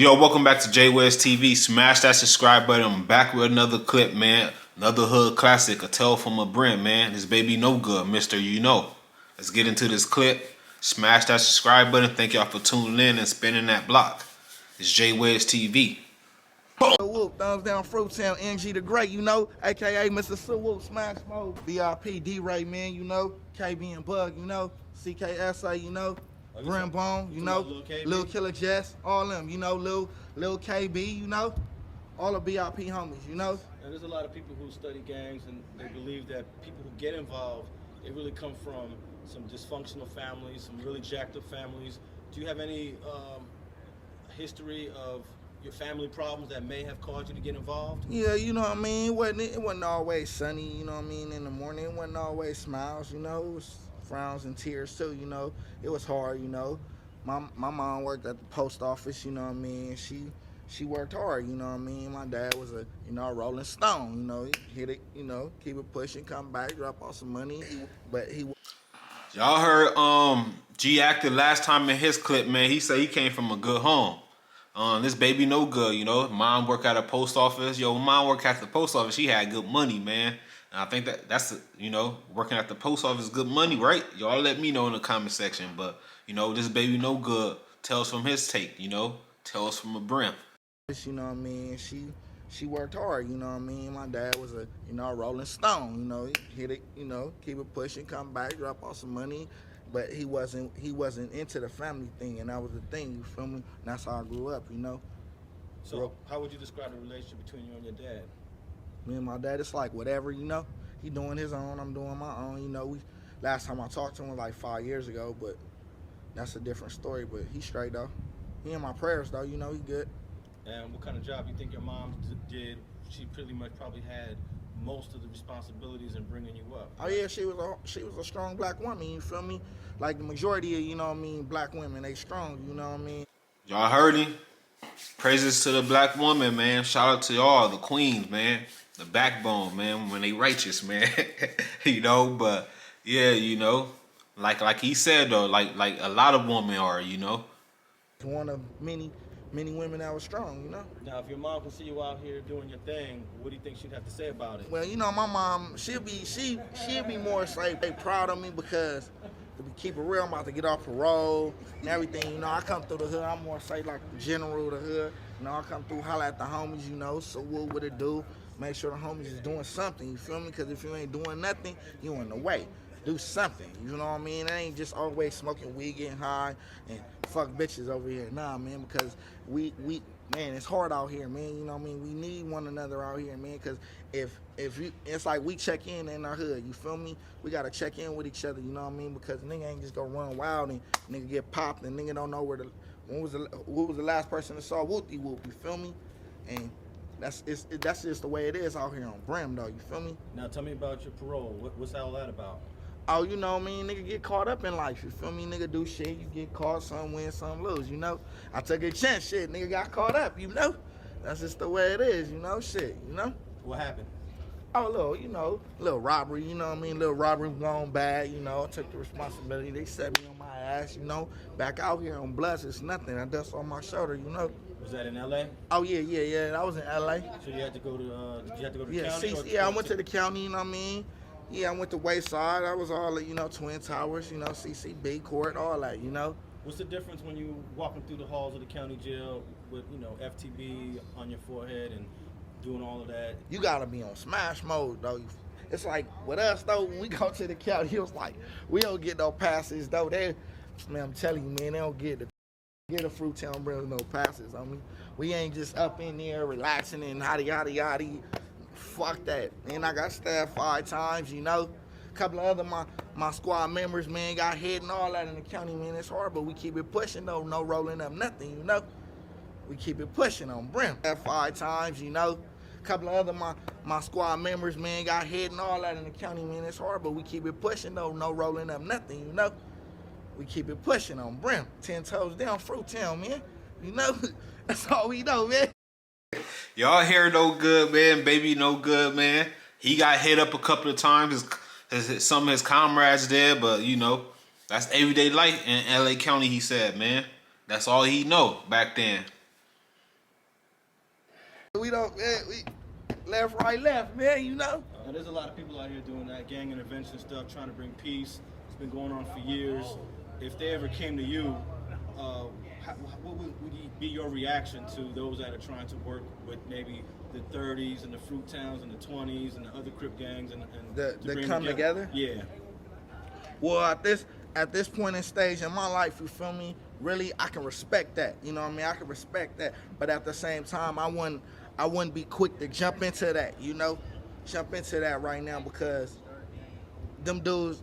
Yo, welcome back to J Wes TV. Smash that subscribe button. I'm back with another clip, man. Another hood classic, A Tale from a Brent, man. This baby no good, Mr. You Know. Let's get into this clip. Smash that subscribe button. Thank y'all for tuning in and spinning that block. It's J Wes TV. Whoop, thumbs down, Fruit Town, NG the Great, aka Mr. Whoop, Smash Mode, VIP, D-Ray, man, KB and Bug, CKSA, Brent Bone, Lil Killer Jess, all them, Lil KB, all the VIP homies, Now, there's a lot of people who study gangs and they believe that people who get involved, they really come from some dysfunctional families, some really jacked up families. Do you have any history of your family problems that may have caused you to get involved? Yeah, you know what I mean? It wasn't always sunny, in the morning. It wasn't always smiles, It was frowns and tears too, It was hard, My mom worked at the post office, She worked hard, My dad was a, Rolling Stone, he hit it, keep it pushing, come back, drop off some money. But he Y'all heard G acted last time in his clip, man. He said he came from a good home. This baby no good, Mom worked at a post office. Yo, mom worked at the post office. She had good money, man. And I think that's working at the post office is good money, right? Y'all let me know in the comment section. But, this baby no good. Tell us from his take, Tell us from a brim. She worked hard, My dad was a, Rolling Stone, he hit it, keep it pushing, come back, drop off some money. But he wasn't into the family thing, and that was the thing, you feel me? And that's how I grew up, So how would you describe the relationship between you and your dad? Me and my dad, it's like whatever, He doing his own, I'm doing my own, Last time I talked to him was like 5 years ago, but that's a different story. But he's straight though. He in my prayers though, he good. And what kind of job do you think your mom did? She pretty much probably had most of the responsibilities in bringing you up. Oh yeah, she was a strong black woman, you feel me? Like the majority of, black women, they strong, Y'all heard him. Praises to the black woman, man. Shout out to y'all, the queens, man. The backbone, man, when they righteous, man. But yeah, like he said though, like a lot of women are, One of many women that was strong, Now, if your mom can see you out here doing your thing, what do you think she'd have to say about it? Well, my mom, she'll be more proud of me because, to keep it real, I'm about to get off parole and everything. I come through the hood. I'm more like the general of the hood. I come through, holler at the homies, so what it do? Make sure the homies is doing something, you feel me? Because if you ain't doing nothing, you in the way. Do something, you know what I mean? It ain't just always smoking weed, getting high, and fuck bitches over here. Nah, man, because man, it's hard out here, man. You know what I mean? We need one another out here, man. Because if you, it's like we check in our hood. You feel me? We gotta check in with each other. You know what I mean? Because nigga ain't just gonna run wild and nigga get popped and nigga don't know who was the last person that saw Whoopty Whoop. You feel me? And that's just the way it is out here on Brim, though. You feel me? Now tell me about your parole. What's all that about? Oh, you know what I mean? Nigga get caught up in life, you feel me? Nigga do shit, you get caught, some win, some lose, I took a chance, shit, nigga got caught up, That's just the way it is, shit, What happened? Oh, little robbery, Little robbery gone bad, I took the responsibility. They set me on my ass, Back out here on Bloods, it's nothing. I dust on my shoulder, Was that in LA? Oh, yeah. I was in LA. So you had to go to, did you have to go to the Yeah, county? I went to the county, you know what I mean? Yeah, I went to Wayside. I was all, Twin Towers, CCB Court, all that, What's the difference when you walking through the halls of the county jail with, FTB on your forehead and doing all of that? You gotta be on smash mode, though. It's like, with us, though, when we go to the county, it was like, we don't get no passes, though. Man, I'm telling you, man, they don't get the Fruit Town Brims no passes. I mean, we ain't just up in there relaxing and yada. Fuck that, man. I got stabbed 5 times, A couple of other my squad members, man, got hit and all that in the county, man. It's hard, but we keep it pushing, though. No rolling up nothing, We keep it pushing on Brim. That 5 times, couple of other my squad members, man, got hit and all that in the county, man. It's hard, but we keep it pushing, though. No rolling up nothing, We keep it pushing on Brim. 10 toes down, Fruit Town, man. That's all we know, man. Y'all hair no good, man. Baby no good, man. He got hit up a couple of times. Some of his comrades did, but that's everyday life in LA County, he said, man. That's all he know back then. We don't, man, we left, right, left, man, you know? Now, there's a lot of people out here doing that gang intervention stuff, trying to bring peace. It's been going on for years. If they ever came to you, what would be your reaction to those that are trying to work with maybe the 30s and the Fruit Towns and the 20s and the other Crip gangs and to They bring come together? Yeah. Well, at this point in stage in my life, you feel me? Really, I can respect that. You know what I mean? I can respect that. But at the same time, I wouldn't be quick to jump into that, you know? Jump into that right now because them dudes,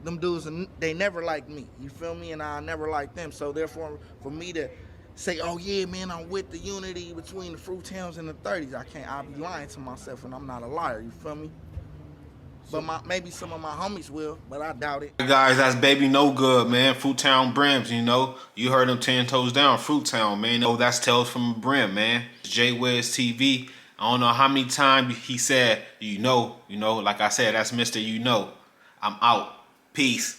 they never like me. You feel me? And I never like them. So therefore, for me to say, oh yeah, man, I'm with the unity between the Fruit Towns and the 30s, I'll be lying to myself, and I'm not a liar. You feel me? But maybe some of my homies will, but I doubt it. Guys, that's Baby No Good, man. Fruit Town Brims, you know. You heard him 10 toes down, Fruit Town, man. Oh, that's Tales from a Brim, man. Jay Wiz TV. I don't know how many times he said, you know, like I said, that's Mr. You Know. I'm out. Peace.